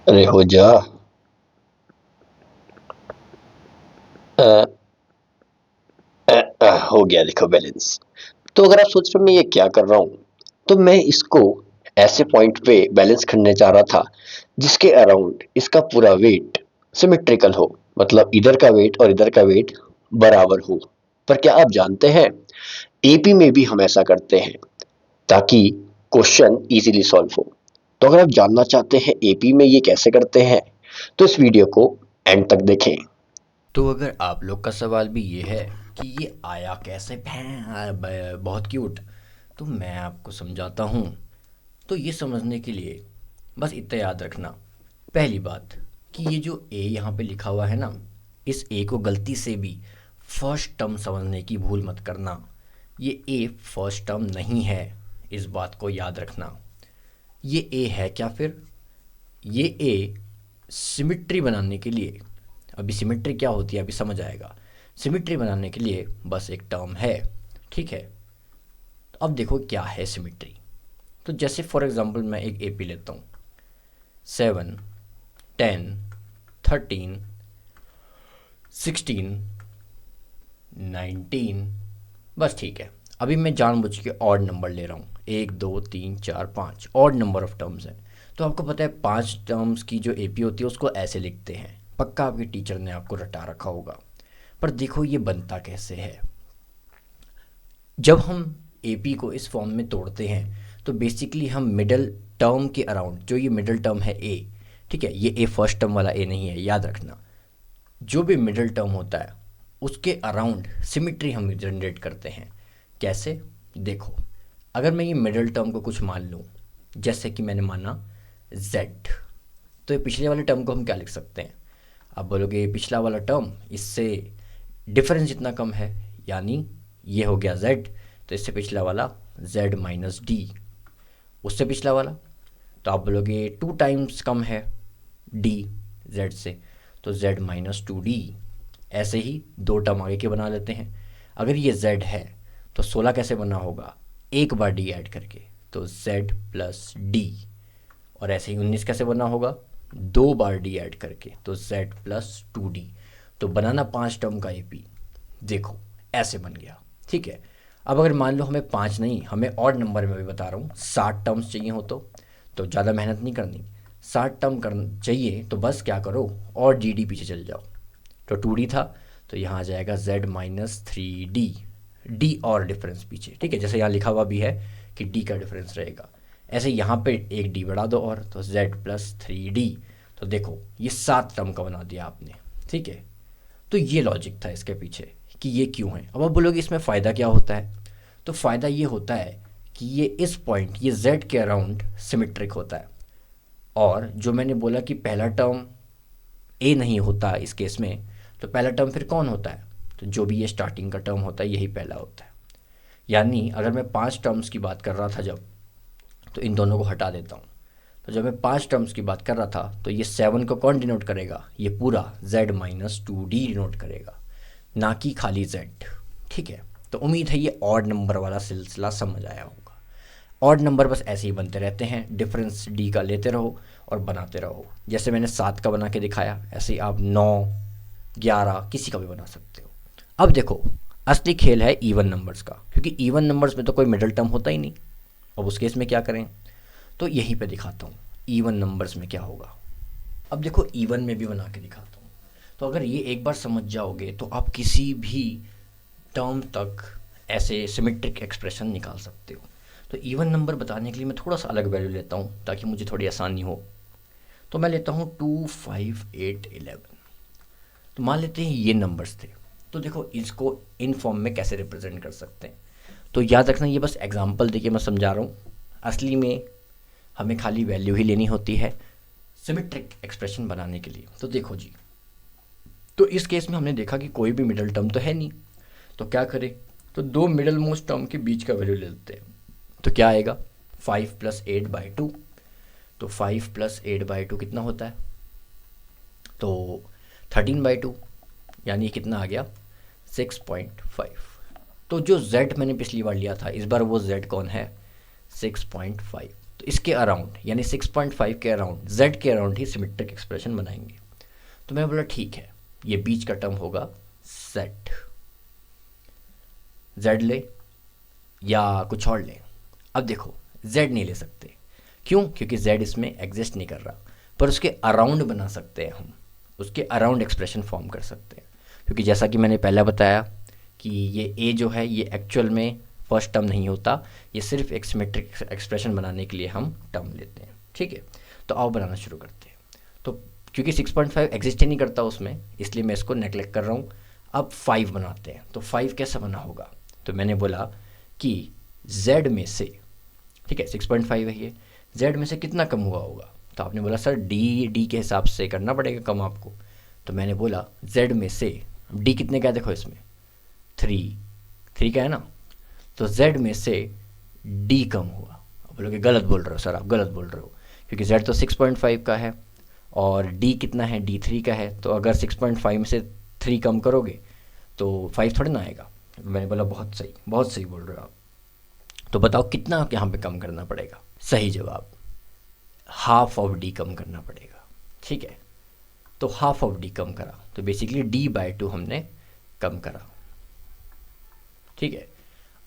अरे हो जा। अ, हो गया देखो बैलेंस। तो अगर आप सोच रहे हो मैं ये क्या कर रहा हूँ, तो मैं इसको ऐसे पॉइंट पे बैलेंस करने जा रहा था जिसके अराउंड इसका पूरा वेट सिमेट्रिकल हो, मतलब इधर का वेट और इधर का वेट बराबर हो। पर क्या आप जानते हैं, एपी में भी हम ऐसा करते हैं ताकि क्वेश्चन इजीली सॉल्व हो। तो अगर आप जानना चाहते हैं एपी में ये कैसे करते हैं, तो इस वीडियो को एंड तक देखें। तो अगर आप लोग का सवाल भी ये है कि ये आया कैसे बहुत क्यूट, तो मैं आपको समझाता हूँ। तो ये समझने के लिए बस इतना याद रखना। पहली बात कि ये जो ए यहाँ पे लिखा हुआ है ना, इस ए को गलती से भी फर्स्ट टर्म समझने की भूल मत करना। ये ए फर्स्ट टर्म नहीं है, इस बात को याद रखना। ये ए है क्या फिर? ये ए सिमिट्री बनाने के लिए, अभी सिमिट्री क्या होती है अभी समझ आएगा। सिमिट्री बनाने के लिए बस एक टर्म है, ठीक है। तो अब देखो क्या है सिमिट्री। तो जैसे फॉर एग्जांपल मैं एक एपी लेता हूँ, 7, 10, 13, 16, 19, बस ठीक है। अभी मैं जानबूझ के ऑड नंबर ले रहा हूँ, 1 2 3 4 5 ऑड नंबर ऑफ टर्म्स हैं। तो आपको पता है 5 टर्म्स की जो एपी होती है उसको ऐसे लिखते हैं, पक्का आपके टीचर ने आपको रटा रखा होगा। पर देखो ये बनता कैसे है। जब हम एपी को इस फॉर्म में तोड़ते हैं तो बेसिकली हम मिडल टर्म के अराउंड, जो ये मिडल टर्म है ए, ठीक है, ये ए फर्स्ट टर्म वाला ए नहीं है, याद रखना। जो भी मिडल टर्म होता है उसके अराउंड सिमिट्री हम जनरेट करते हैं। कैसे? देखो, अगर मैं ये मिडल टर्म को कुछ मान लूँ, जैसे कि मैंने माना z, तो ये पिछले वाले टर्म को हम क्या लिख सकते हैं? आप बोलोगे ये पिछला वाला टर्म, इससे डिफरेंस इतना कम है, यानी ये हो गया z, तो इससे पिछला वाला z माइनस डी, उससे पिछला वाला, तो आप बोलोगे 2 टाइम्स कम है डी जेड से, तो जेड माइनस 2 डी। ऐसे ही 2 टर्म आगे के बना लेते हैं। अगर ये जेड है तो 16 कैसे बना होगा? एक बार डी ऐड करके, तो जेड प्लस डी। और ऐसे ही 19 कैसे बना होगा? 2 बार डी ऐड करके, तो जेड प्लस 2 डी। तो बनाना 5 टर्म का एपी, देखो ऐसे बन गया, ठीक है। अब अगर मान लो हमें 5 नहीं, हमें ऑड नंबर में भी बता रहा हूँ 60 टर्म्स चाहिए हो तो ज़्यादा मेहनत नहीं करनी। 60 टर्म कर चाहिए तो बस क्या करो, और डी डी पीछे चल जाओ। तो 2 डी था, तो यहाँ आ जाएगा जेड माइनस 3 डी। डी और डिफरेंस पीछे, ठीक है, जैसे यहाँ लिखा हुआ भी है कि डी का डिफरेंस रहेगा। ऐसे यहाँ पे एक डी बढ़ा दो और, तो जेड प्लस 3 डी। तो देखो ये 7 टर्म का बना दिया आपने, ठीक है। तो ये लॉजिक था इसके पीछे कि ये क्यों है। अब आप बोलोगे इसमें फ़ायदा क्या होता है? तो फ़ायदा ये होता है कि ये इस पॉइंट, ये z के अराउंड सिमेट्रिक होता है। और जो मैंने बोला कि पहला टर्म ए नहीं होता इस केस में, तो पहला टर्म फिर कौन होता है? तो जो भी ये स्टार्टिंग का टर्म होता है यही पहला होता है। यानी अगर मैं 5 टर्म्स की बात कर रहा था जब, तो इन दोनों को हटा देता हूँ। तो जब मैं 5 टर्म्स की बात कर रहा था तो ये 7 को कौन डिनोट करेगा? ये पूरा z-2d डिनोट करेगा, ना कि खाली z, ठीक है। तो उम्मीद है ये ऑड नंबर वाला सिलसिला समझ आया होगा। ऑड नंबर बस ऐसे ही बनते रहते हैं, डिफरेंस डी का लेते रहो और बनाते रहो। जैसे मैंने 7 का बना के दिखाया, ऐसे ही आप 9, 11 किसी का भी बना सकते हो। अब देखो, असली खेल है इवन नंबर्स का, क्योंकि इवन नंबर्स में तो कोई मिडल टर्म होता ही नहीं। अब उस केस में क्या करें? तो यहीं पे दिखाता हूँ इवन नंबर्स में क्या होगा। अब देखो इवन में भी बना के दिखाता हूँ। तो अगर ये एक बार समझ जाओगे तो आप किसी भी टर्म तक ऐसे सिमेट्रिक एक्सप्रेशन निकाल सकते हो। तो इवन नंबर बताने के लिए मैं थोड़ा सा अलग वैल्यू लेता हूँ ताकि मुझे थोड़ी आसानी हो। तो मैं लेता हूँ 2, 5, 8, 11। तो मान लेते हैं ये नंबर्स थे। तो देखो इसको इन फॉर्म में कैसे रिप्रेजेंट कर सकते हैं। तो याद रखना ये बस एग्जांपल देके मैं समझा रहा हूँ, असली में हमें खाली वैल्यू ही लेनी होती है सिमेट्रिक एक्सप्रेशन बनाने के लिए। तो देखो जी, तो इस केस में हमने देखा कि कोई भी मिडल टर्म तो है नहीं, तो क्या करें? तो दो मिडल मोस्ट टर्म के बीच का वैल्यू ले लेते हैं। तो क्या आएगा? 5 + 8/2। तो 5 + 8/2 कितना होता है? तो 13/2, यानी कितना आ गया? 6.5। तो जो z मैंने पिछली बार लिया था, इस बार वो z कौन है? 6.5। तो इसके अराउंड यानी 6.5 के अराउंड, z के अराउंड ही सिमेट्रिक एक्सप्रेशन बनाएंगे। तो मैं बोला ठीक है, ये बीच का टर्म होगा z ले या कुछ और ले। अब देखो z नहीं ले सकते, क्यों? क्योंकि z इसमें एग्जिस्ट नहीं कर रहा, पर उसके अराउंड बना सकते हैं हम, उसके अराउंड एक्सप्रेशन फॉर्म कर सकते हैं। क्योंकि जैसा कि मैंने पहले बताया कि ये a जो है ये एक्चुअल में फर्स्ट टर्म नहीं होता, ये सिर्फ एक सिमेट्रिक एक्सप्रेशन बनाने के लिए हम टर्म लेते हैं। ठीक है, तो आओ बनाना शुरू करते हैं। तो क्योंकि 6.5 एग्जिस्ट ही नहीं करता उसमें, इसलिए मैं इसको नेगलेक्ट कर रहा हूँ। अब 5 बनाते हैं। तो 5 कैसा बना होगा? तो मैंने बोला कि z में से, ठीक है 6.5 है ये, z में से कितना कम हुआ होगा? तो आपने बोला सर d के हिसाब से करना पड़ेगा कम आपको। तो मैंने बोला z में से, d कितने का है देखो इसमें 3 का है ना, तो z में से d कम हुआ। अब बोलोगे गलत बोल रहे हो सर, आप गलत बोल रहे हो, क्योंकि z तो 6.5 का है और d कितना है, d 3 का है। तो अगर 6.5 में से 3 कम करोगे तो 5 थोड़ी ना आएगा। मैंने बोला बहुत सही बोल रहे हो आप। तो बताओ कितना यहाँ पे कम करना पड़ेगा? सही जवाब हाफ ऑफ d कम करना पड़ेगा। ठीक है, तो हाफ ऑफ d कम करा तो बेसिकली d/2 हमने कम करा। ठीक है,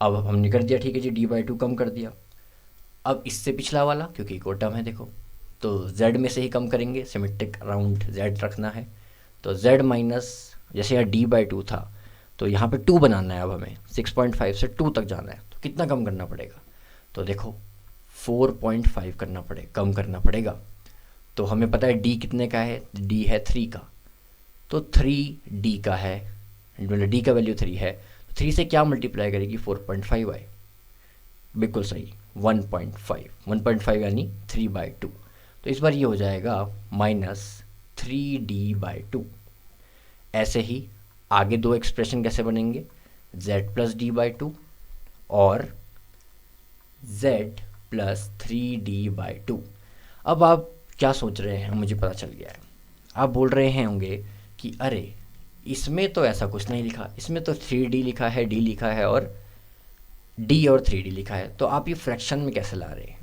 अब हमने कर दिया, ठीक है जी, d/2 कम कर दिया। अब इससे पिछला वाला, क्योंकि एक और टर्म है देखो, तो z में से ही कम करेंगे, सिमेट्रिक अराउंड z रखना है। तो z माइनस, जैसे यहाँ d/2 था तो यहाँ पे 2 बनाना है। अब हमें 6.5 से 2 तक जाना है, तो कितना कम करना पड़ेगा? तो देखो 4.5 कम करना पड़ेगा। तो हमें पता है d कितने का है, d है 3 का, तो 3d का है, मतलब d का वैल्यू 3 है, तो 3 से क्या मल्टीप्लाई करेगी? 4.5 आए, बिल्कुल सही 1.5 यानी 3/2। तो इस बार ये हो जाएगा -3d/2। ऐसे ही आगे दो एक्सप्रेशन कैसे बनेंगे? z प्लस d/2 और z प्लस 3d/2। अब आप क्या सोच रहे हैं? मुझे पता चल गया है। आप बोल रहे हैं होंगे कि अरे इसमें तो ऐसा कुछ नहीं लिखा, इसमें तो 3d लिखा है, d लिखा है और d और 3d लिखा है, तो आप ये फ्रैक्शन में कैसे ला रहे हैं?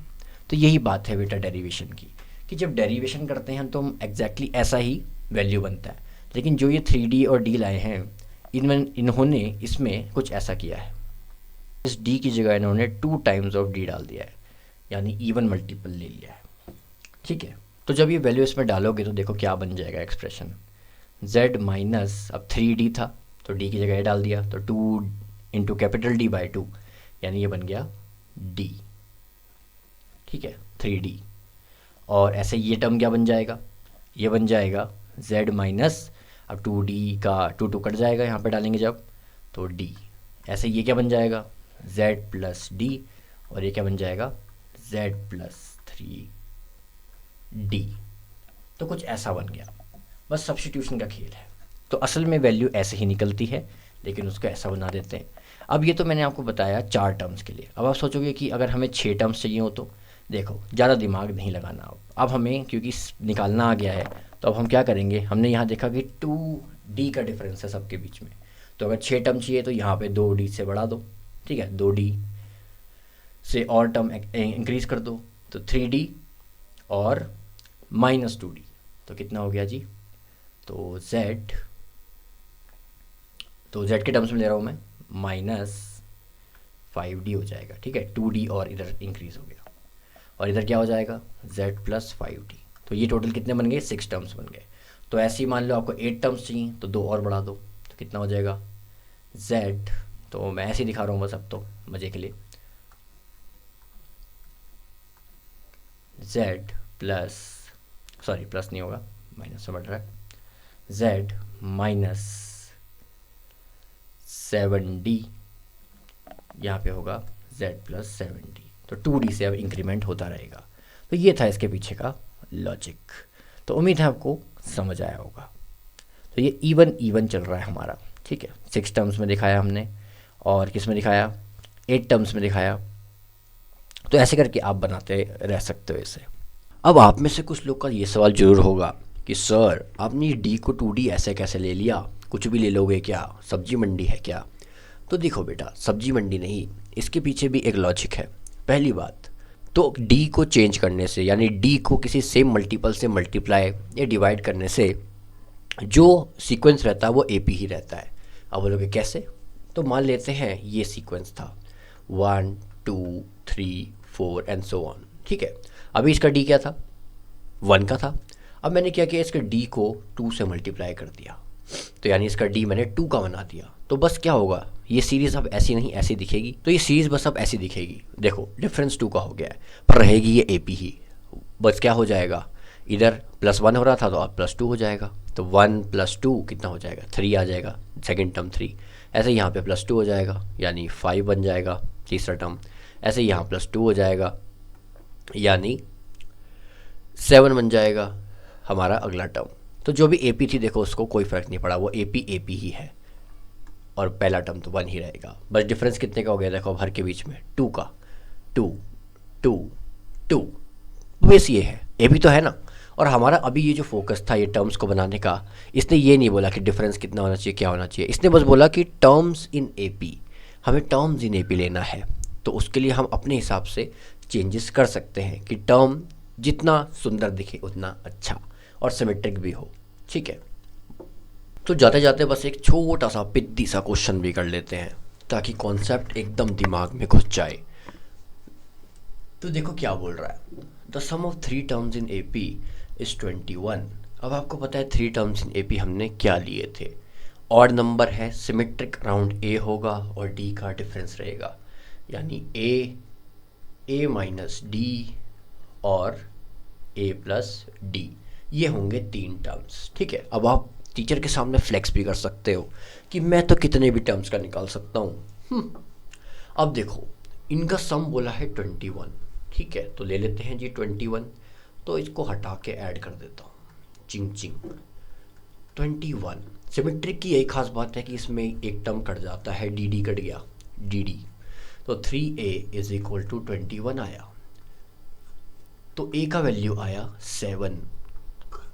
तो यही बात है बेटा डेरिवेशन की, कि जब डेरिवेशन करते हैं तो हम एग्जैक्टली ऐसा ही वैल्यू बनता है। लेकिन जो ये 3d और d लाए हैं, इन्होंने इसमें कुछ ऐसा किया है, इस d की जगह इन्होंने 2 टाइम्स ऑफ d डाल दिया है, यानी इवन मल्टीपल ले लिया है। ठीक है, तो जब ये वैल्यू इसमें डालोगे तो देखो क्या बन जाएगा एक्सप्रेशन। z माइनस, अब 3d था तो d की जगह डाल दिया, तो 2 इंटू कैपिटल D/2, यानी ये बन गया d। ठीक है, 3d। और ऐसे ये टर्म क्या बन जाएगा? ये बन जाएगा z माइनस, अब 2d का 2 कट जाएगा यहाँ पे डालेंगे जब, तो d। ऐसे ये क्या बन जाएगा? z प्लस d, और ये क्या बन जाएगा? z plus 3d। तो कुछ ऐसा बन गया, बस सब्स्टिट्यूशन का खेल है। तो असल में वैल्यू ऐसे ही निकलती है, लेकिन उसको ऐसा बना देते हैं। अब ये तो मैंने आपको बताया 4 टर्म्स के लिए। अब आप सोचोगे कि अगर हमें 6 टर्म्स चाहिए हो तो देखो ज़्यादा दिमाग नहीं लगाना। अब हमें क्योंकि निकालना आ गया है, तो अब हम क्या करेंगे? हमने यहाँ देखा कि 2d का डिफरेंस है सबके बीच में, तो अगर 6 टर्म चाहिए तो यहाँ पे 2d से बढ़ा दो। ठीक है, 2d से और टर्म इंक्रीज कर दो, तो 3d और माइनस 2d, तो कितना हो गया जी? तो z के टर्म्स में ले रहा हूँ मैं, -5d हो जाएगा। ठीक है, 2d और इधर इंक्रीज हो गया, और इधर क्या हो जाएगा? z plus 5d। तो ये टोटल कितने बन गए? 6 टर्म्स बन गए। तो ऐसे ही मान लो आपको 8 टर्म्स चाहिए तो 2 और बढ़ा दो, तो कितना हो जाएगा? z, तो मैं ऐसे ही दिखा रहा हूँ बस अब तो मज़े के लिए, z प्लस, सॉरी प्लस नहीं होगा, माइनस से बढ़ रहा है, z माइनस 7d, यहाँ पे होगा z प्लस 7d। तो 2d से अब इंक्रीमेंट होता रहेगा। तो ये था इसके पीछे का लॉजिक। तो उम्मीद है आपको समझ आया होगा। तो ये इवन चल रहा है हमारा। ठीक है, 6 टर्म्स में दिखाया हमने, और किस में दिखाया? 8 टर्म्स में दिखाया। तो ऐसे करके आप बनाते रह सकते हो इसे। अब आप में से कुछ लोग का ये सवाल जरूर होगा कि सर आपने ये d को 2d ऐसे कैसे ले लिया, कुछ भी ले लोगे क्या, सब्जी मंडी है क्या? तो देखो बेटा, सब्जी मंडी नहीं, इसके पीछे भी एक लॉजिक है। पहली बात, तो डी को चेंज करने से, यानी डी को किसी सेम मल्टीपल से मल्टीप्लाई या डिवाइड करने से जो सीक्वेंस रहता है वो एपी ही रहता है। अब बोलोगे कैसे? तो मान लेते हैं ये सीक्वेंस था 1 2 3 4 एंड सो ऑन, ठीक है। अभी इसका डी क्या था? 1 का था। अब मैंने क्या किया, इसके डी को 2 से मल्टीप्लाई कर दिया, तो यानी इसका डी मैंने 2 का बना दिया। तो बस क्या होगा, ये सीरीज़ अब ऐसी नहीं ऐसी दिखेगी, तो ये सीरीज़ बस अब ऐसी दिखेगी। देखो डिफरेंस 2 का हो गया है, पर रहेगी ये एपी ही। बस क्या हो जाएगा, इधर +1 हो रहा था तो अब +2 हो जाएगा, तो 1 + 2 कितना हो जाएगा, 3 आ जाएगा, सेकेंड टर्म 3। ऐसे यहाँ पे +2 हो जाएगा, यानी 5 बन जाएगा तीसरा टर्म। ऐसे यहाँ +2 हो जाएगा, यानी 7 बन जाएगा हमारा अगला टर्म। तो जो भी एपी थी देखो उसको कोई फ़र्क नहीं पड़ा, वो एपी एपी ही है, और पहला टर्म तो 1 ही रहेगा। बस डिफरेंस कितने का हो गया देखो अब हर के बीच में, 2 का, 2 2 2। बेस ये है, एपी तो है ना। और हमारा अभी ये जो फोकस था ये टर्म्स को बनाने का, इसने ये नहीं बोला कि डिफरेंस कितना होना चाहिए क्या होना चाहिए, इसने बस बोला कि टर्म्स इन एपी, हमें टर्म्स इन एपी लेना है। तो उसके लिए हम अपने हिसाब से चेंजेस कर सकते हैं कि टर्म जितना सुंदर दिखे उतना अच्छा और सिमेट्रिक भी हो, ठीक है। तो जाते जाते बस एक छोटा सा पिद्दी सा क्वेश्चन भी कर लेते हैं ताकि कॉन्सेप्ट एकदम दिमाग में घुस जाए। तो देखो क्या बोल रहा है, the sum of 3 terms in AP is 21। अब आपको पता है 3 टर्म्स इन एपी हमने क्या लिए थे, ऑड नंबर है, सिमेट्रिक अराउंड ए होगा और डी का डिफरेंस रहेगा, यानी ए माइनस डी और ए प्लस डी, ये होंगे 3 टर्म्स, ठीक है। अब आप टीचर के सामने फ्लेक्स भी कर सकते हो कि मैं तो कितने भी टर्म्स का निकाल सकता हूँ। अब देखो इनका सम बोला है 21, ठीक है, तो ले लेते हैं जी 21। तो इसको हटा के ऐड कर देता हूँ, चिंग चिंग 21। सिमेट्रिक की यही खास बात है कि इसमें एक टर्म कट जाता है, डी डी कट गया, डी डी, तो 3a इज इक्वल टू 21 आया। तो a का वैल्यू आया 7।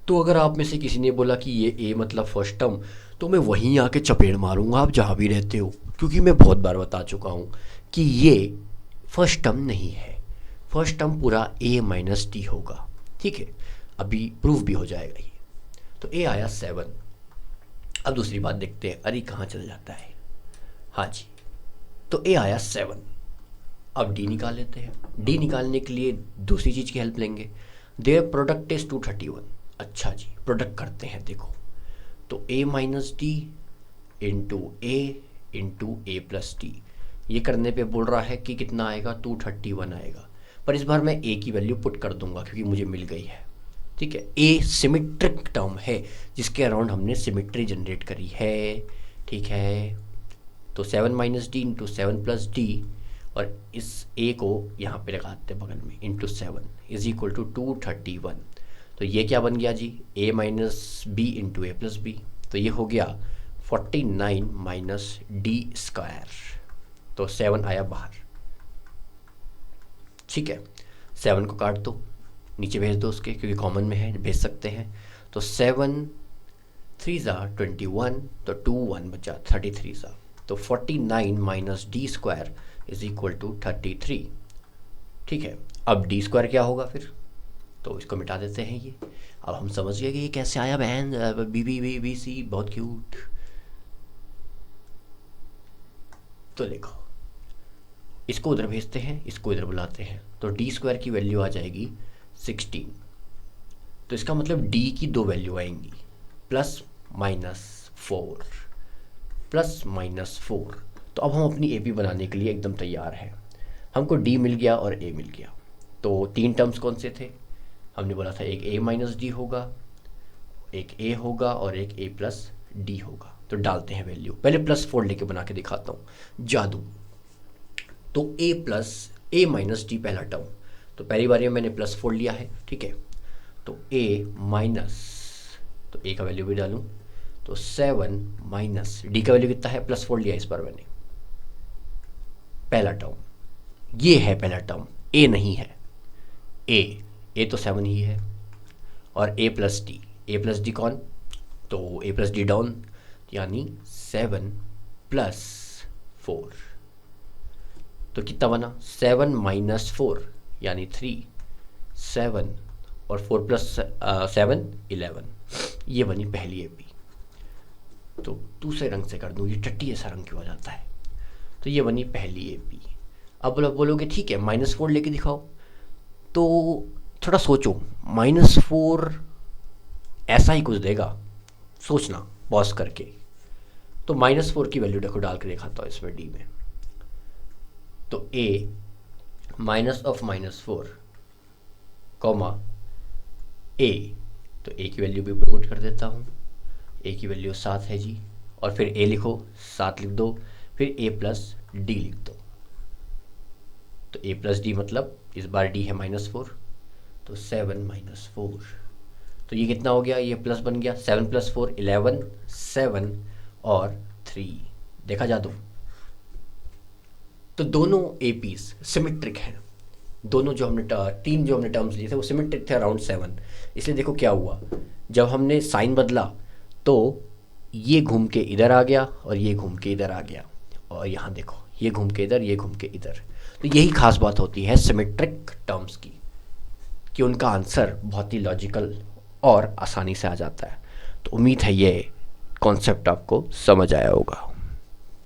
तो अगर आप में से किसी ने बोला कि ये a मतलब फर्स्ट टर्म, तो मैं वहीं आके चपेड़ मारूंगा आप जहाँ भी रहते हो, क्योंकि मैं बहुत बार बता चुका हूँ कि ये फर्स्ट टर्म नहीं है, फर्स्ट टर्म पूरा a माइनस डी होगा, ठीक है। अभी प्रूफ भी हो जाएगा ये। तो a आया 7। अब दूसरी बात देखते हैं, अरे कहाँ चल जाता है, हाँ जी, तो a आया 7। अब d निकाल लेते हैं, d निकालने के लिए दूसरी चीज़ की हेल्प लेंगे, देयर प्रोडक्ट इज 231। अच्छा जी, प्रोडक्ट करते हैं, देखो तो a minus D into A plus D, ये करने पे बोल रहा है कि कितना आएगा, 231 आएगा। पर इस बार मैं a की वैल्यू पुट कर दूंगा क्योंकि मुझे मिल गई है, ठीक है। a सिमेट्रिक टर्म है जिसके अराउंड हमने सिमेट्री जनरेट करी है, ठीक है। तो 7 minus D into 7 plus D, और इस a को यहाँ पे लगाते हैं बगल में, इंटू 7 इज इक्वल टू 231। तो ये क्या बन गया जी, a minus B into A plus B, तो ये हो गया 49 माइनस डी स्क्वायर, तो 7 आया बाहर, ठीक है। 7 को काट दो, नीचे भेज दो उसके, क्योंकि कॉमन में है भेज सकते हैं। तो 7 3 ज़ा 21, तो 2 1 बचा 33 ज़ा, तो 49 minus D square is equal to 33, ठीक है। अब डी स्क्वायर क्या होगा फिर, तो इसको मिटा देते हैं ये। अब हम समझ गए कि ये कैसे आया, बहन B B B B C, बहुत क्यूट। तो देखो इसको उधर भेजते हैं, इसको इधर बुलाते हैं, तो डी स्क्वायर की वैल्यू आ जाएगी 16। तो इसका मतलब डी की 2 वैल्यू आएंगी, प्लस माइनस 4, प्लस माइनस 4। तो अब हम अपनी ए पी बनाने के लिए एकदम तैयार हैं। हमको डी मिल गया और ए मिल गया, तो 3 टर्म्स कौन से थे, हमने बोला था एक a माइनस डी होगा, एक a होगा और एक a प्लस डी होगा। तो डालते हैं वैल्यू, पहले +4 लेके बना के दिखाता हूँ, जादू। तो a माइनस डी पहला टर्म, तो पहली बार में मैंने +4 लिया है, ठीक है। तो a माइनस, तो a का वैल्यू भी डालूँ, तो 7 माइनस डी का वैल्यू कितना है, +4 लिया इस बार मैंने, पहला टर्म ये है, पहला टर्म a नहीं है, a तो 7 ही है, और a प्लस डी कौन, तो a प्लस डी डाउन, यानी 7 + 4, तो कितना बना 7 - 4, यानी 3, 7 और 4 प्लस 7 11। ये बनी पहली एपी। तो दूसरे रंग से कर दूँ, ये टट्टी ऐसा रंग क्यों आ जाता है। तो ये बनी पहली एपी। अब बोलोगे ठीक है -4 लेके दिखाओ, तो थोड़ा सोचो, -4 ऐसा ही कुछ देगा, सोचना पॉज करके। तो -4 की वैल्यू देखो, डाल के दिखाता हूँ इसमें डी में। तो ए माइनस ऑफ -4 कॉमा ए, तो ए की वैल्यू भी ऊपर पुट कर देता हूँ। ए की वैल्यू 7 है जी, और फिर ए लिखो, 7 लिख दो, फिर ए प्लस डी लिख दो। तो ए प्लस डी मतलब इस बार डी है -4, तो 7 - 4। तो ये कितना हो गया, ये प्लस बन गया, 7 + 4 11, 7 और 3। देखा जादू। तो दोनों एपीज सिमेट्रिक हैं। दोनों जो हमने तीन जो हमने टर्म्स लिए थे वो सिमेट्रिक थे अराउंड 7। इसलिए देखो क्या हुआ, जब हमने साइन बदला तो ये घूम के इधर आ गया और ये घूम के इधर आ गया, और यहाँ देखो ये घूम के इधर, ये घूम के इधर। तो यही खास बात होती है सिमेट्रिक टर्म्स की, कि उनका आंसर बहुत ही लॉजिकल और आसानी से आ जाता है। तो उम्मीद है ये कॉन्सेप्ट आपको समझ आया होगा।